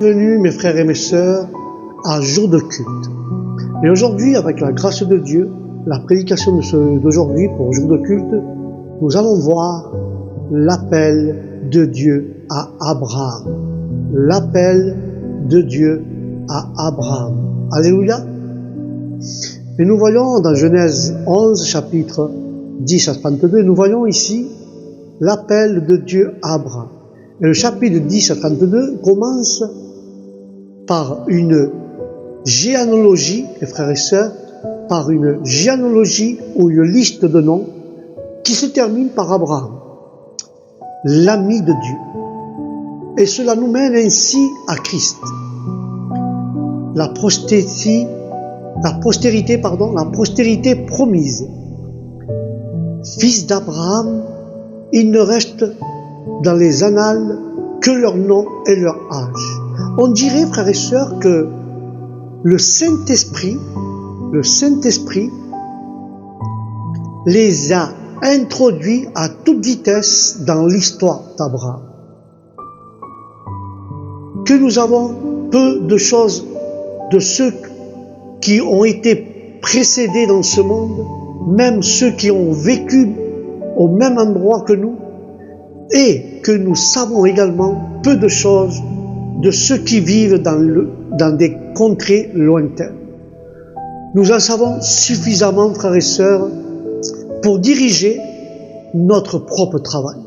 Bienvenue mes frères et mes sœurs à Jour de culte. Et aujourd'hui, avec la grâce de Dieu, la prédication d'aujourd'hui pour Jour de culte, nous allons voir l'appel de Dieu à Abraham. L'appel de Dieu à Abraham. Alléluia. Et nous voyons dans Genèse 11, chapitre 10 à 32, nous voyons ici l'appel de Dieu à Abraham. Et le chapitre 10 à 32 commence par une généalogie, mes frères et sœurs, par une généalogie ou une liste de noms qui se termine par Abraham, l'ami de Dieu. Et cela nous mène ainsi à Christ. La postérité promise. Fils d'Abraham, il ne reste dans les annales que leur nom et leur âge. On dirait, frères et sœurs, que le Saint-Esprit les a introduits à toute vitesse dans l'histoire d'Abraham. Que nous avons peu de choses de ceux qui ont été précédés dans ce monde, même ceux qui ont vécu au même endroit que nous, et que nous savons également peu de choses de ceux qui vivent dans des contrées lointaines. Nous en savons suffisamment, frères et sœurs, pour diriger notre propre travail.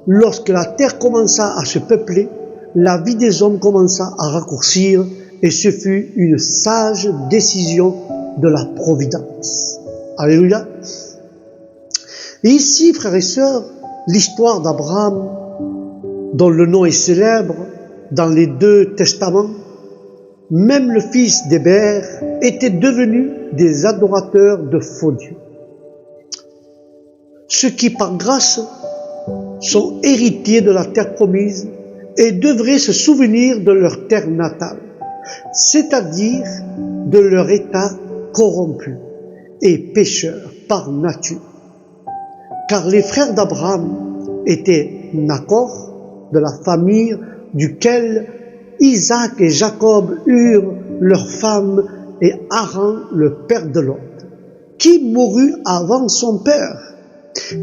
Lorsque la terre commença à se peupler, la vie des hommes commença à raccourcir, et ce fut une sage décision de la providence. Alléluia. Et ici, frères et sœurs, l'histoire d'Abraham, dont le nom est célèbre dans les deux testaments, même le fils d'Héber était devenu des adorateurs de faux dieux. Ceux qui par grâce sont héritiers de la terre promise et devraient se souvenir de leur terre natale, c'est-à-dire de leur état corrompu et pécheur par nature. Car les frères d'Abraham étaient Nacor, de la famille duquel Isaac et Jacob eurent leurs femmes, et Haran, le père de Lot, qui mourut avant son père,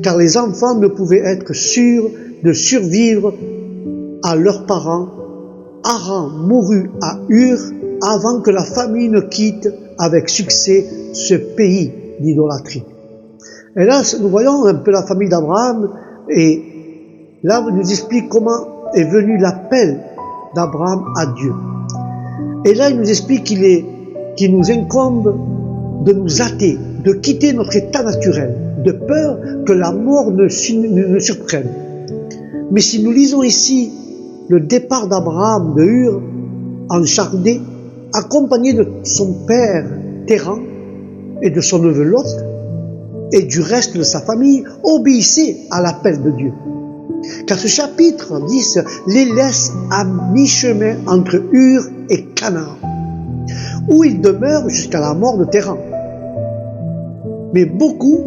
car les enfants ne pouvaient être sûrs de survivre à leurs parents. Haran mourut à Ur avant que la famille ne quitte avec succès ce pays d'idolâtrie. Et là, nous voyons un peu la famille d'Abraham, et là, on nous explique comment est venu l'appel d'Abraham à Dieu. Et là, il nous explique qu'il nous incombe de nous hâter, de quitter notre état naturel, de peur que la mort ne surprenne. Mais si nous lisons ici le départ d'Abraham de Ur en Chaldée, accompagné de son père Téran et de son neveu Lot, et du reste de sa famille, obéissait à l'appel de Dieu. Car ce chapitre 10 les laisse à mi-chemin entre Ur et Canaan, où ils demeurent jusqu'à la mort de Téran. Mais beaucoup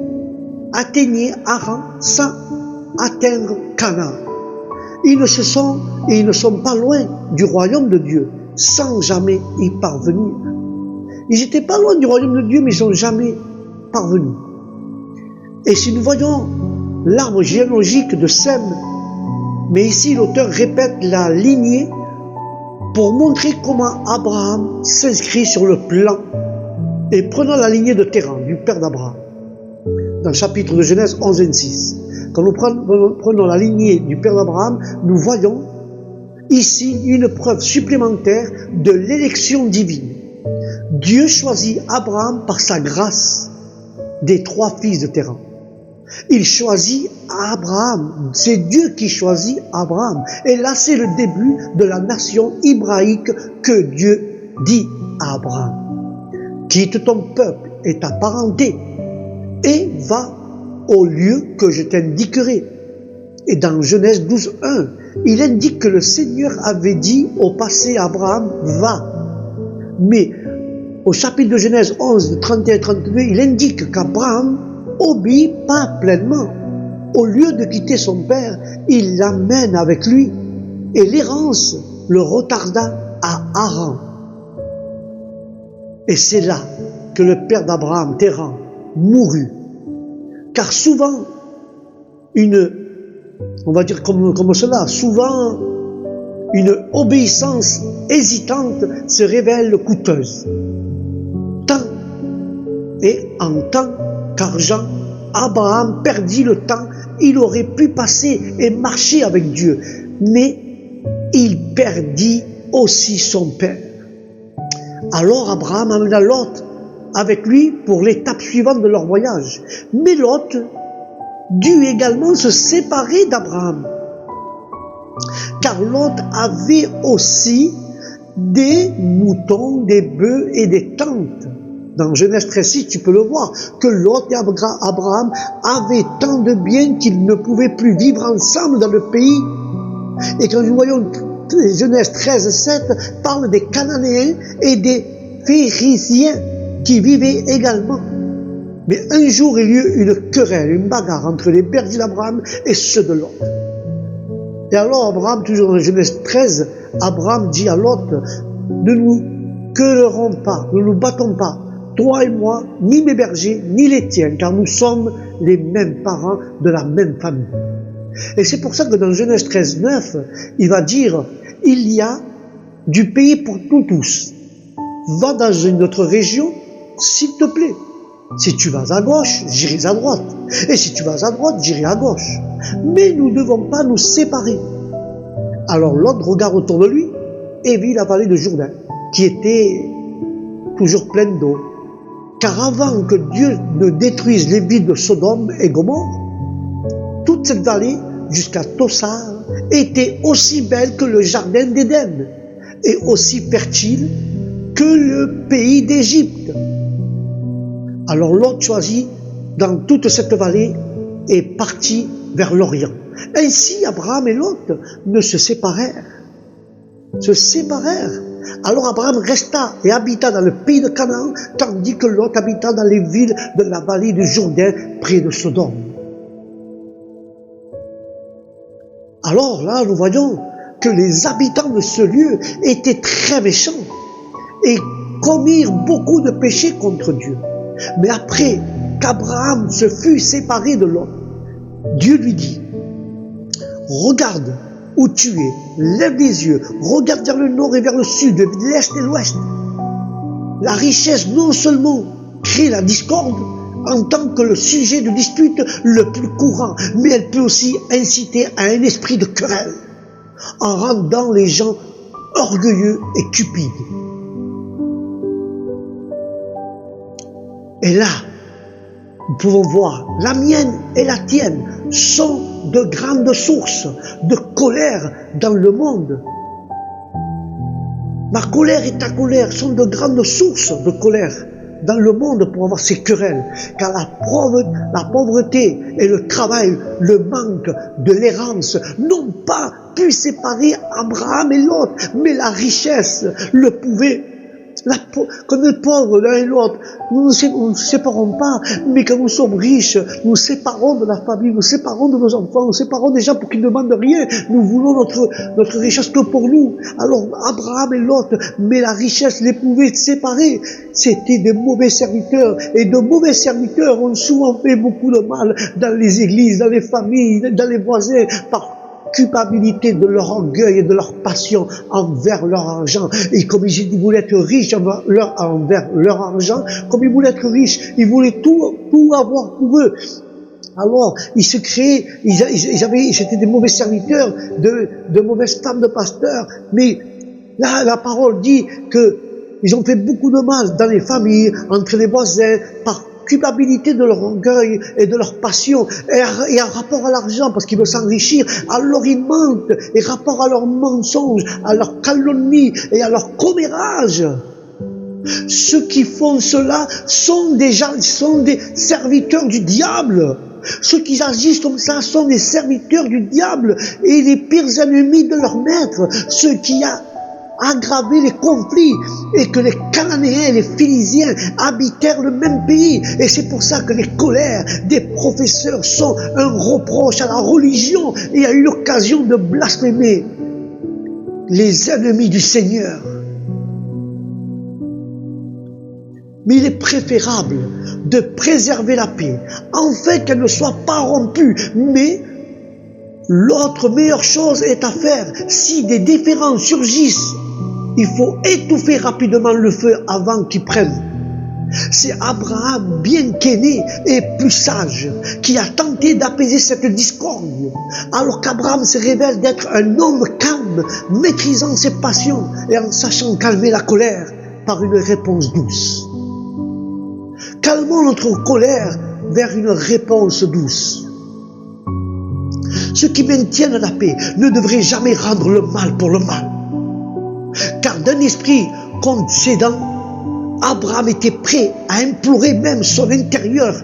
atteignaient Haran sans atteindre Canaan. Ils ne sont pas loin du royaume de Dieu, sans jamais y parvenir. Ils n'étaient pas loin du royaume de Dieu, mais ils n'ont jamais parvenus. Et si nous voyons l'arbre généalogique de Sem, mais ici l'auteur répète la lignée pour montrer comment Abraham s'inscrit sur le plan. Et prenons la lignée de Téran, du père d'Abraham, dans le chapitre de Genèse 11 et 6. Quand nous prenons la lignée du père d'Abraham, nous voyons ici une preuve supplémentaire de l'élection divine. Dieu choisit Abraham par sa grâce des trois fils de Téran. Il choisit Abraham. C'est Dieu qui choisit Abraham. Et là, c'est le début de la nation hébraïque que Dieu dit à Abraham. Quitte ton peuple et ta parenté et va au lieu que je t'indiquerai. Et dans Genèse 12, 1, il indique que le Seigneur avait dit au passé à Abraham, va. Mais au chapitre de Genèse 11, 31 et 32, il indique qu'Abraham obéit pas pleinement. Au lieu de quitter son père, il l'amène avec lui. Et l'errance le retarda à Haran. Et c'est là que le père d'Abraham, Téran, mourut. Car souvent, on va dire comme cela, souvent, une obéissance hésitante se révèle coûteuse. Temps et en temps qu'argent, Abraham perdit le temps. Il aurait pu passer et marcher avec Dieu, mais il perdit aussi son père. Alors Abraham amena Lot avec lui pour l'étape suivante de leur voyage. Mais Lot dut également se séparer d'Abraham, car Lot avait aussi des moutons, des bœufs et des tentes. Dans Genèse 13:6, tu peux le voir, que Lot et Abraham avaient tant de biens qu'ils ne pouvaient plus vivre ensemble dans le pays. Et quand nous voyons Genèse 13:7 parle des Cananéens et des Phérésiens qui vivaient également. Mais un jour, il y eut une querelle, une bagarre entre les bergers d'Abraham et ceux de Lot. Et alors Abraham, toujours dans Genèse 13, Abraham dit à Lot, ne nous querellerons pas, ne nous battons pas, toi et moi, ni mes bergers, ni les tiens, car nous sommes les mêmes parents de la même famille. Et c'est pour ça que dans Genèse 13:9, il va dire, il y a du pays pour nous tous. Va dans une autre région, s'il te plaît. Si tu vas à gauche, j'irai à droite. Et si tu vas à droite, j'irai à gauche. Mais nous ne devons pas nous séparer. Alors Lot regarde autour de lui et vit la vallée de Jourdain, qui était toujours pleine d'eau. Car avant que Dieu ne détruise les villes de Sodome et Gomorrhe, toute cette vallée, jusqu'à Tossar, était aussi belle que le jardin d'Éden, et aussi fertile que le pays d'Égypte. Alors Lot choisit dans toute cette vallée et partit vers l'Orient. Ainsi Abraham et Lot ne se séparèrent. Alors Abraham resta et habita dans le pays de Canaan, tandis que Lot habita dans les villes de la vallée du Jourdain, près de Sodome. Alors là, nous voyons que les habitants de ce lieu étaient très méchants et commirent beaucoup de péchés contre Dieu. Mais après qu'Abraham se fut séparé de Lot, Dieu lui dit, regarde où tu es, lève les yeux, regarde vers le nord et vers le sud, l'est et l'ouest. La richesse non seulement crée la discorde en tant que le sujet de dispute le plus courant, mais elle peut aussi inciter à un esprit de querelle, en rendant les gens orgueilleux et cupides. Et là, nous pouvons voir, la mienne et la tienne sont de grandes sources de colère dans le monde. Ma colère et ta colère sont de grandes sources de colère dans le monde pour avoir ces querelles. Car la pauvreté et le travail, le manque de l'errance n'ont pas pu séparer Abraham et Lot, mais la richesse le pouvait. Quand on est pauvre l'un et l'autre, nous ne nous séparons pas, mais quand nous sommes riches, nous séparons de la famille, nous séparons de nos enfants, nous séparons des gens pour qu'ils ne demandent rien. Nous voulons notre richesse que pour nous. Alors Abraham et Lot, mais la richesse les pouvait séparer. C'était des mauvais serviteurs, et de mauvais serviteurs ont souvent fait beaucoup de mal dans les églises, dans les familles, dans les voisins, par culpabilité de leur orgueil et de leur passion envers leur argent. Et comme ils voulaient être riches envers leur argent, comme ils voulaient être riches, ils voulaient tout avoir pour eux. Alors, ils se créaient, c'était des mauvais serviteurs, de mauvaises femmes de pasteurs. Mais là, la parole dit que ils ont fait beaucoup de mal dans les familles, entre les voisins, par culpabilité de leur orgueil et de leur passion, et en rapport à l'argent, parce qu'ils veulent s'enrichir, alors ils mentent, et rapport à leurs mensonges, à leurs calomnies et à leur commérage. Ceux qui font cela sont des serviteurs du diable. Ceux qui agissent comme ça sont des serviteurs du diable et les pires ennemis de leur maître. Ceux qui aggravé les conflits et que les Cananéens et les Phérésiens habitèrent le même pays. Et c'est pour ça que les colères des professeurs sont un reproche à la religion et à une occasion de blasphémer. les ennemis du Seigneur. Mais il est préférable de préserver la paix, afin qu'elle ne soit pas rompue. Mais l'autre meilleure chose est à faire. Si des différends surgissent, il faut étouffer rapidement le feu avant qu'il prenne. C'est Abraham, bien qu'aîné et plus sage, qui a tenté d'apaiser cette discorde, alors qu'Abraham se révèle d'être un homme calme, maîtrisant ses passions et en sachant calmer la colère par une réponse douce. Calmons notre colère vers une réponse douce. Ceux qui maintiennent la paix ne devraient jamais rendre le mal pour le mal. Car d'un esprit concédant, Abraham était prêt à implorer même son intérieur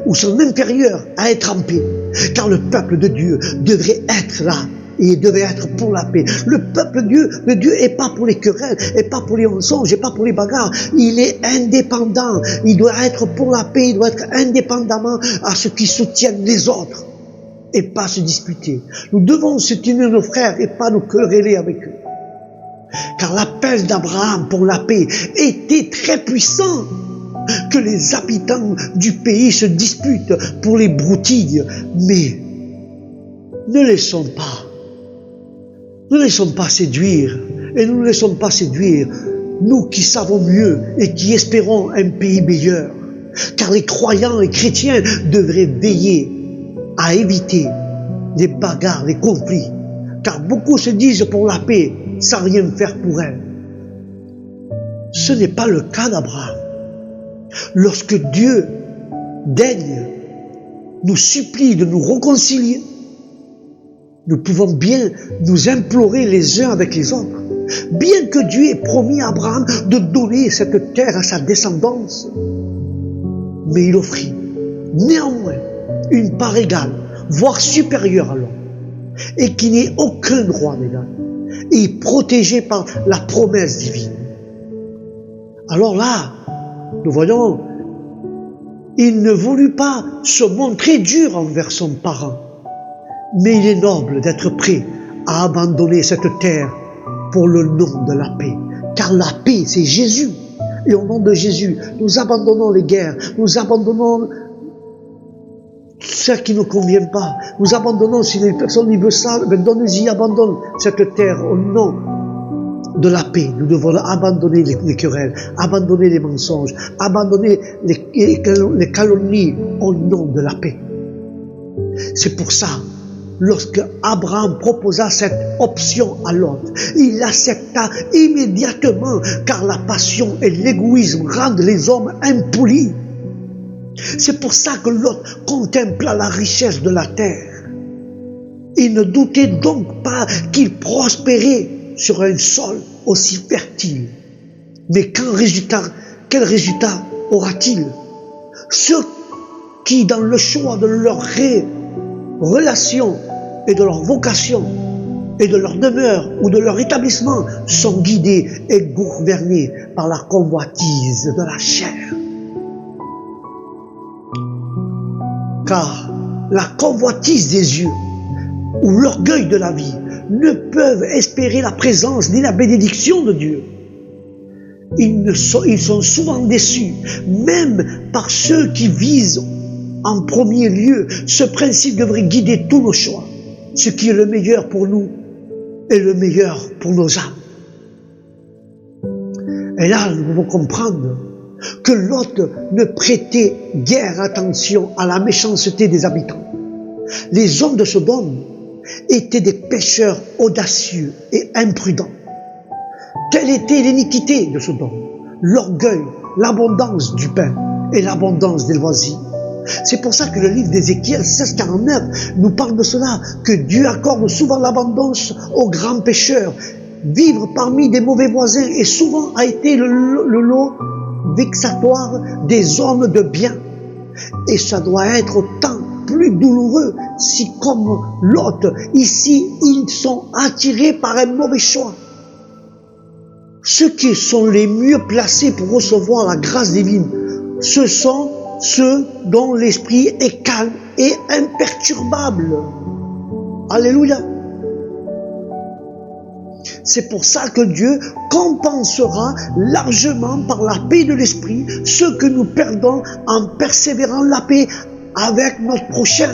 ou son inférieur à être en paix. Car le peuple de Dieu devrait être là et devait être pour la paix. Le peuple de Dieu n'est pas pour les querelles, et pas pour les mensonges, et pas pour les bagarres. Il est indépendant. Il doit être pour la paix, il doit être indépendamment à ceux qui soutiennent les autres et pas se disputer. Nous devons soutenir nos frères et pas nous quereller avec eux. Car l'appel d'Abraham pour la paix était très puissant. Que les habitants du pays se disputent pour les broutilles, mais ne laissons pas séduire, et ne nous laissons pas séduire, nous qui savons mieux et qui espérons un pays meilleur. Car les croyants et chrétiens devraient veiller à éviter les bagarres, les conflits, car beaucoup se disent pour la paix sans rien faire pour elle. Ce n'est pas le cas d'Abraham. Lorsque Dieu daigne nous supplie de nous réconcilier, nous pouvons bien nous implorer les uns avec les autres. Bien que Dieu ait promis à Abraham de donner cette terre à sa descendance, mais il offrit néanmoins une part égale, voire supérieure à l'homme, et qui n'ait aucun droit légal, et protégé par la promesse divine. Alors là, nous voyons, il ne voulut pas se montrer dur envers son parent, mais il est noble d'être prêt à abandonner cette terre pour le nom de la paix. Car la paix, c'est Jésus. Et au nom de Jésus, nous abandonnons les guerres, nous abandonnons ce qui ne convient pas. Nous abandonnons, si les personnes y veulent ça, donnez-y, abandonne cette terre au nom de la paix. Nous devons abandonner les querelles, abandonner les mensonges, abandonner les calomnies au nom de la paix. C'est pour ça, lorsque Abraham proposa cette option à Lot, il accepta immédiatement, car la passion et l'égoïsme rendent les hommes impolis. C'est pour ça que Lot contempla la richesse de la terre. Il ne doutait donc pas qu'il prospérait sur un sol aussi fertile. Mais quel résultat aura-t-il? Ceux qui, dans le choix de leur relation et de leur vocation et de leur demeure ou de leur établissement, sont guidés et gouvernés par la convoitise de la chair. Car la convoitise des yeux ou l'orgueil de la vie ne peuvent espérer la présence ni la bénédiction de Dieu. Ils sont souvent déçus, même par ceux qui visent en premier lieu. Ce principe devrait guider tous nos choix. Ce qui est le meilleur pour nous est le meilleur pour nos âmes. Et là, nous devons comprendre que Lot ne prêtait guère attention à la méchanceté des habitants. Les hommes de Sodome étaient des pécheurs audacieux et imprudents. Telle était l'iniquité de Sodome, l'orgueil, l'abondance du pain et l'abondance des loisirs. C'est pour ça que le livre d'Ézéchiel 16:49 nous parle de cela, que Dieu accorde souvent l'abondance aux grands pécheurs. Vivre parmi des mauvais voisins est souvent a été le lot vexatoire des hommes de bien. Et ça doit être autant plus douloureux si, comme Lot, ici, ils sont attirés par un mauvais choix. Ceux qui sont les mieux placés pour recevoir la grâce divine, ce sont ceux dont l'esprit est calme et imperturbable. Alléluia. C'est pour ça que Dieu compensera largement par la paix de l'esprit ce que nous perdons en persévérant la paix avec notre prochain.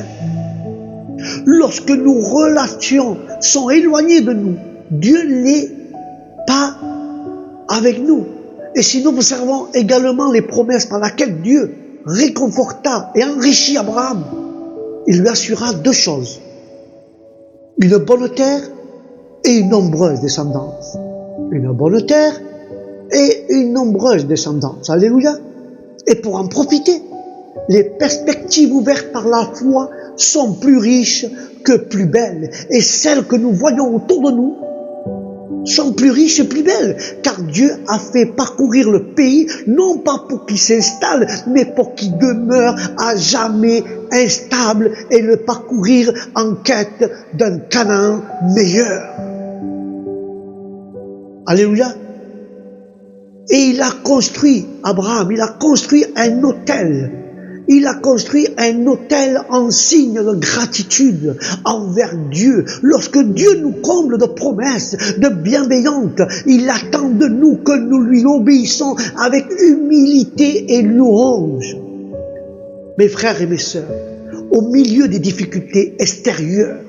Lorsque nos relations sont éloignées de nous, Dieu n'est pas avec nous. Et si nous observons également les promesses par lesquelles Dieu réconforta et enrichit Abraham, il lui assura deux choses: une bonne terre et une nombreuse descendance. Une bonne terre et une nombreuse descendance. Alléluia. Et pour en profiter, les perspectives ouvertes par la foi sont plus riches que plus belles. Et celles que nous voyons autour de nous sont plus riches et plus belles. Car Dieu a fait parcourir le pays, non pas pour qu'il s'installe, mais pour qu'il demeure à jamais instable et le parcourir en quête d'un Canaan meilleur. Alléluia. Et il a construit, Abraham, il a construit un autel. Il a construit un autel en signe de gratitude envers Dieu. Lorsque Dieu nous comble de promesses, de bienveillantes, il attend de nous que nous lui obéissons avec humilité et louange. Mes frères et mes sœurs, au milieu des difficultés extérieures,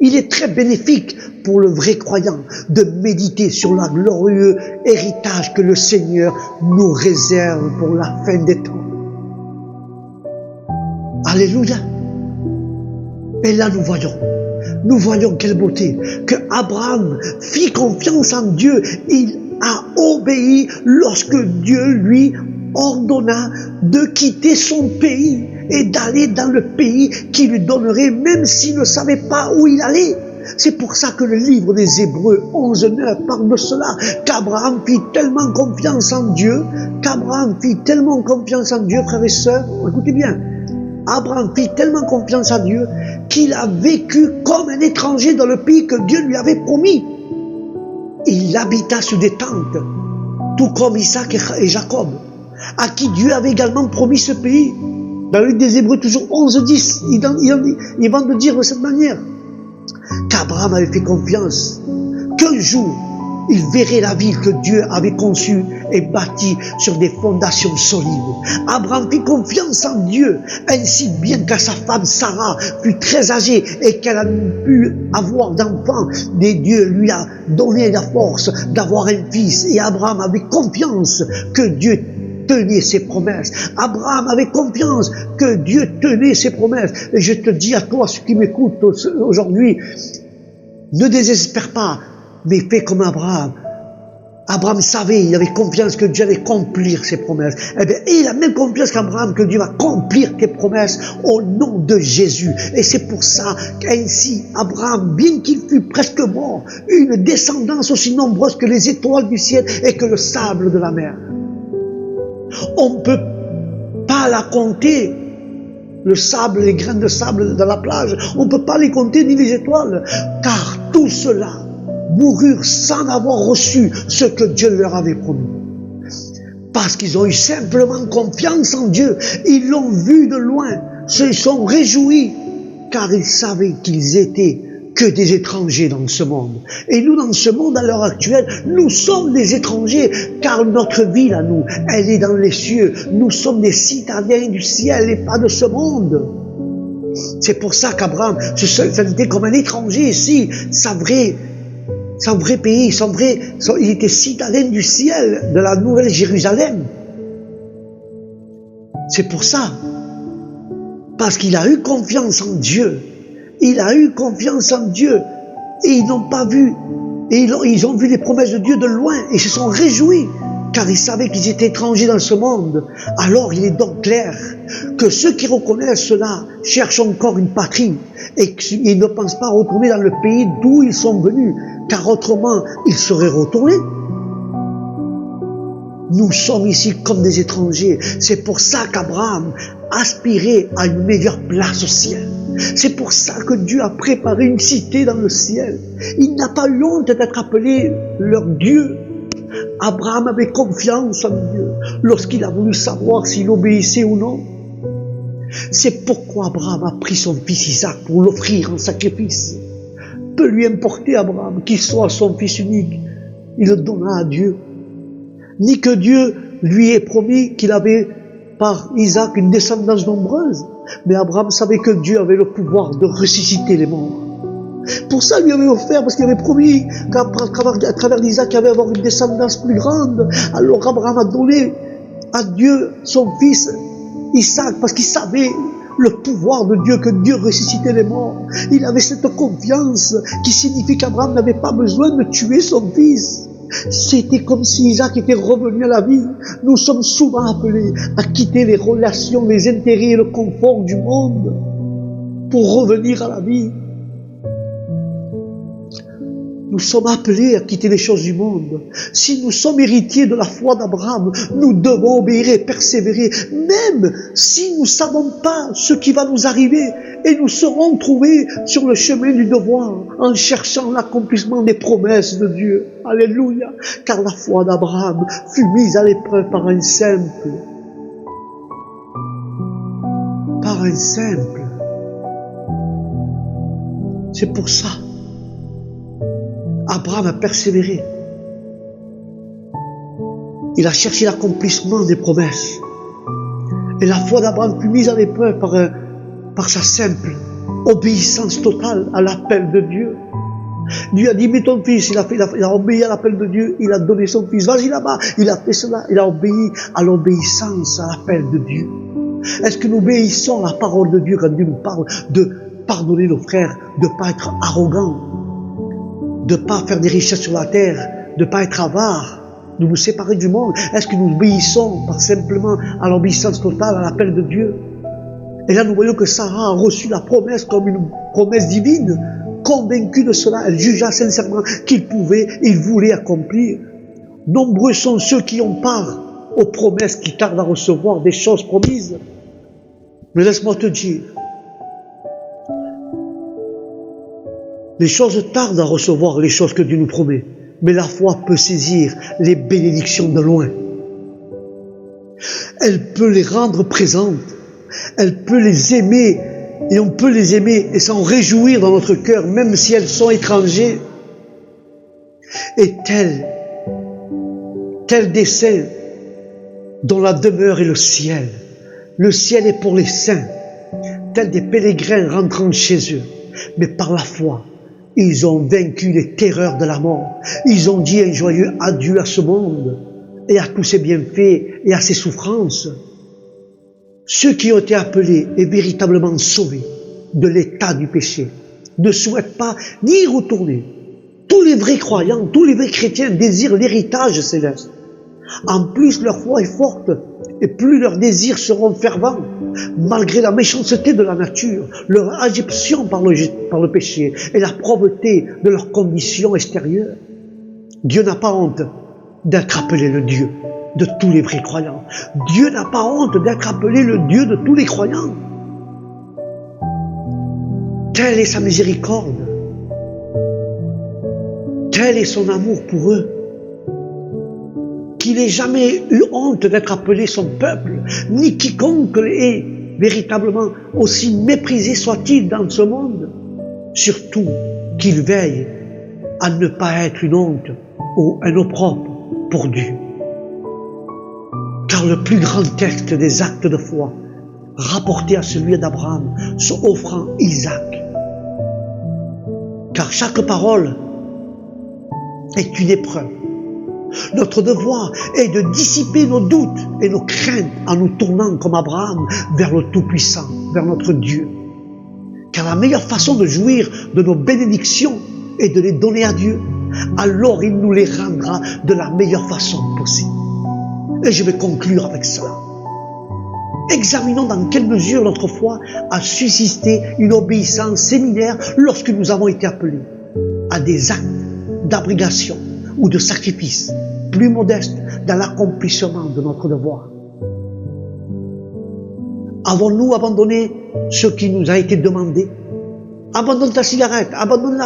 il est très bénéfique pour le vrai croyant de méditer sur le glorieux héritage que le Seigneur nous réserve pour la fin des temps. Alléluia. Et là nous voyons quelle beauté, que Abraham fit confiance en Dieu. Il a obéi lorsque Dieu lui ordonna de quitter son pays et d'aller dans le pays qu'il lui donnerait, même s'il ne savait pas où il allait. C'est pour ça que le livre des Hébreux 11:9 parle de cela, qu'Abraham fit tellement confiance en Dieu, frères et sœurs, écoutez bien, Abraham fit tellement confiance en Dieu qu'il a vécu comme un étranger dans le pays que Dieu lui avait promis. Il habita sur des tentes, tout comme Isaac et Jacob, à qui Dieu avait également promis ce pays. Dans le livre des Hébreux, toujours 11:10, il va nous dire de cette manière qu'Abraham avait fait confiance, qu'un jour, il verrait la ville que Dieu avait conçue et bâtie sur des fondations solides. Abraham fit confiance en Dieu, ainsi bien qu'à sa femme Sarah fut très âgée et qu'elle a pu avoir d'enfants. Mais Dieu lui a donné la force d'avoir un fils. Et Abraham avait confiance que Dieu tenait ses promesses. Abraham avait confiance que Dieu tenait ses promesses. Et je te dis à toi, ceux qui m'écoutent aujourd'hui, ne désespère pas, mais fais comme Abraham. Abraham savait, il avait confiance que Dieu allait accomplir ses promesses. Eh bien, il a même confiance qu'Abraham, que Dieu va accomplir tes promesses au nom de Jésus. Et c'est pour ça qu'ainsi, Abraham, bien qu'il fût presque mort, eut une descendance aussi nombreuse que les étoiles du ciel et que le sable de la mer. On ne peut pas la compter, le sable, les grains de sable de la plage, on ne peut pas les compter ni les étoiles, car tout cela moururent sans avoir reçu ce que Dieu leur avait promis. Parce qu'ils ont eu simplement confiance en Dieu, ils l'ont vu de loin, se sont réjouis, car ils savaient qu'ils étaient que des étrangers dans ce monde. Et nous, dans ce monde, à l'heure actuelle, nous sommes des étrangers, car notre vie, là, nous, elle est dans les cieux. Nous sommes des citadins du ciel et pas de ce monde. C'est pour ça qu'Abraham se sentait comme un étranger ici, son vrai pays, il était citadin du ciel, de la nouvelle Jérusalem. C'est pour ça, parce qu'il a eu confiance en Dieu. Il a eu confiance en Dieu. Et ils n'ont pas vu. Et ils ont vu les promesses de Dieu de loin. Et se sont réjouis. Car ils savaient qu'ils étaient étrangers dans ce monde. Alors il est donc clair que ceux qui reconnaissent cela cherchent encore une patrie. Et qu'ils ne pensent pas retourner dans le pays d'où ils sont venus. Car autrement, ils seraient retournés. Nous sommes ici comme des étrangers. C'est pour ça qu'Abraham aspirait à une meilleure place au ciel. C'est pour ça que Dieu a préparé une cité dans le ciel. Il n'a pas eu honte d'être appelé leur Dieu. Abraham avait confiance en Dieu lorsqu'il a voulu savoir s'il obéissait ou non. C'est pourquoi Abraham a pris son fils Isaac pour l'offrir en sacrifice. Peu lui importait Abraham qu'il soit son fils unique, il le donna à Dieu. Ni que Dieu lui ait promis qu'il avait par Isaac une descendance nombreuse. Mais Abraham savait que Dieu avait le pouvoir de ressusciter les morts. Pour ça, il lui avait offert, parce qu'il avait promis qu'à travers d'Isaac, il allait avoir une descendance plus grande. Alors Abraham a donné à Dieu son fils Isaac, parce qu'il savait le pouvoir de Dieu, que Dieu ressuscitait les morts. Il avait cette confiance qui signifie qu'Abraham n'avait pas besoin de tuer son fils. C'était comme si Isaac était revenu à la vie. Nous sommes souvent appelés à quitter les relations, les intérêts et le confort du monde pour revenir à la vie. Nous sommes appelés à quitter les choses du monde. Si nous sommes héritiers de la foi d'Abraham, nous devons obéir et persévérer, même si nous ne savons pas ce qui va nous arriver, et nous serons trouvés sur le chemin du devoir, en cherchant l'accomplissement des promesses de Dieu. Alléluia! Car la foi d'Abraham fut mise à l'épreuve par un simple. Par un simple. C'est pour ça. Abraham a persévéré. Il a cherché l'accomplissement des promesses. Et la foi d'Abraham fut mise à l'épreuve par sa simple obéissance totale à l'appel de Dieu. Dieu a dit, mets ton fils, il a obéi à l'appel de Dieu, il a donné son fils, vas-y là-bas, il a fait cela, il a obéi à l'obéissance, à l'appel de Dieu. Est-ce que nous obéissons à la parole de Dieu quand Dieu nous parle de pardonner nos frères, de ne pas être arrogant, de ne pas faire des richesses sur la terre, de ne pas être avare, de nous séparer du monde? Est-ce que nous obéissons par simplement à l'obéissance totale, à l'appel de Dieu? Et là, nous voyons que Sarah a reçu la promesse comme une promesse divine. Convaincue de cela, elle jugea sincèrement qu'il pouvait, il voulait accomplir. Nombreux sont ceux qui ont part aux promesses, qui tardent à recevoir des choses promises. Mais laisse-moi te dire, les choses tardent à recevoir les choses que Dieu nous promet, mais la foi peut saisir les bénédictions de loin. Elle peut les rendre présentes, elle peut les aimer, et on peut les aimer et s'en réjouir dans notre cœur, même si elles sont étrangères. Et tel des saints dont la demeure est le ciel. Le ciel est pour les saints, tels des pèlerins rentrant chez eux, mais par la foi. Ils ont vaincu les terreurs de la mort. Ils ont dit un joyeux adieu à ce monde et à tous ses bienfaits et à ses souffrances. Ceux qui ont été appelés et véritablement sauvés de l'état du péché ne souhaitent pas ni y retourner. Tous les vrais croyants, tous les vrais chrétiens désirent l'héritage céleste. En plus, leur foi est forte et plus leurs désirs seront fervents, malgré la méchanceté de la nature, leur addiction par le péché et la pauvreté de leurs conditions extérieures. Dieu n'a pas honte d'être appelé le Dieu de tous les vrais croyants. Dieu n'a pas honte d'être appelé le Dieu de tous les croyants. Telle est sa miséricorde. Tel est son amour pour eux. Qu'il n'ait jamais eu honte d'être appelé son peuple, ni quiconque est véritablement aussi méprisé soit-il dans ce monde. Surtout qu'il veille à ne pas être une honte ou un opprobre pour Dieu. Car le plus grand texte des actes de foi, rapporté à celui d'Abraham, offrant Isaac. Car chaque parole est une épreuve. Notre devoir est de dissiper nos doutes et nos craintes en nous tournant comme Abraham vers le Tout-Puissant, vers notre Dieu. Car la meilleure façon de jouir de nos bénédictions est de les donner à Dieu. Alors il nous les rendra de la meilleure façon possible. Et je vais conclure avec cela. Examinons dans quelle mesure notre foi a suscité une obéissance séminaire lorsque nous avons été appelés à des actes d'abrogation ou de sacrifice plus modestes dans l'accomplissement de notre devoir. Avons-nous abandonné ce qui nous a été demandé? Abandonne ta cigarette, abandonne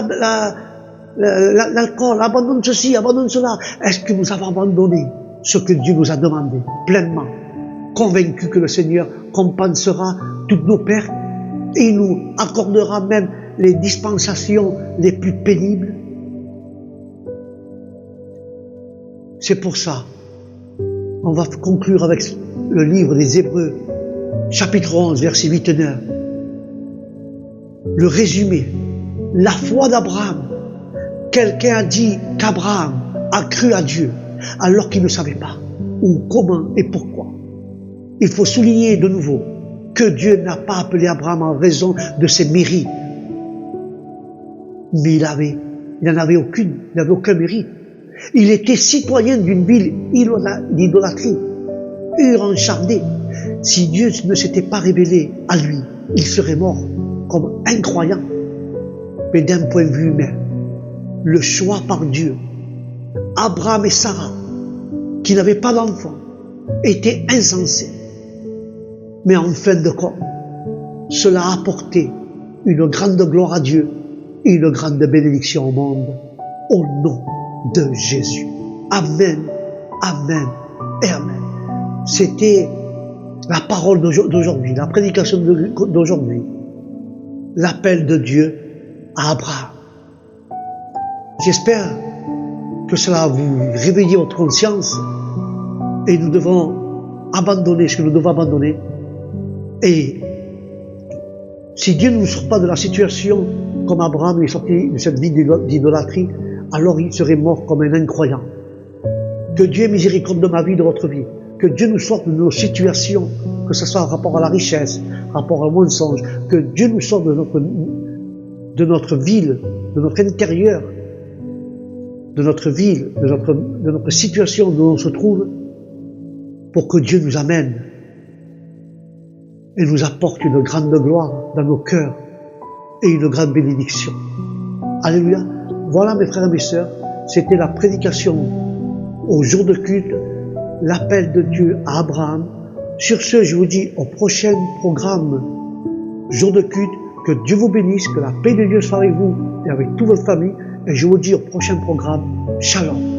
l'alcool, abandonne ceci, abandonne cela. Est-ce que nous avons abandonné ce que Dieu nous a demandé pleinement, convaincus que le Seigneur compensera toutes nos pertes et il nous accordera même les dispensations les plus pénibles? C'est pour ça, on va conclure avec le livre des Hébreux, chapitre 11, versets 8 et 9. Le résumé, la foi d'Abraham. Quelqu'un a dit qu'Abraham a cru à Dieu alors qu'il ne savait pas où, comment et pourquoi. Il faut souligner de nouveau que Dieu n'a pas appelé Abraham en raison de ses mérites. Mais il n'en avait aucun mérite. Il était citoyen d'une ville d'idolâtrie, Ur en Chaldée. Si Dieu ne s'était pas révélé à lui, il serait mort comme incroyant. Mais d'un point de vue humain, le choix par Dieu, Abraham et Sarah, qui n'avaient pas d'enfant, étaient insensés. Mais en fin de compte, cela a apporté une grande gloire à Dieu et une grande bénédiction au monde, au nom de Jésus. Amen, amen et amen. C'était la parole d'aujourd'hui, la prédication d'aujourd'hui, l'appel de Dieu à Abraham. J'espère que cela va vous réveiller votre conscience et nous devons abandonner ce que nous devons abandonner. Et si Dieu ne nous sort pas de la situation comme Abraham est sorti de cette vie d'idolâtrie, alors il serait mort comme un incroyant. Que Dieu ait miséricorde de ma vie, de votre vie. Que Dieu nous sorte de nos situations, que ce soit en rapport à la richesse, rapport au mensonge. Que Dieu nous sorte de notre ville, de notre intérieur, de notre ville, de notre situation où on se trouve, pour que Dieu nous amène et nous apporte une grande gloire dans nos cœurs et une grande bénédiction. Alléluia. Voilà mes frères et mes sœurs, c'était la prédication au jour de culte, l'appel de Dieu à Abraham. Sur ce, je vous dis au prochain programme jour de culte, que Dieu vous bénisse, que la paix de Dieu soit avec vous et avec toute votre famille. Et je vous dis au prochain programme, Shalom.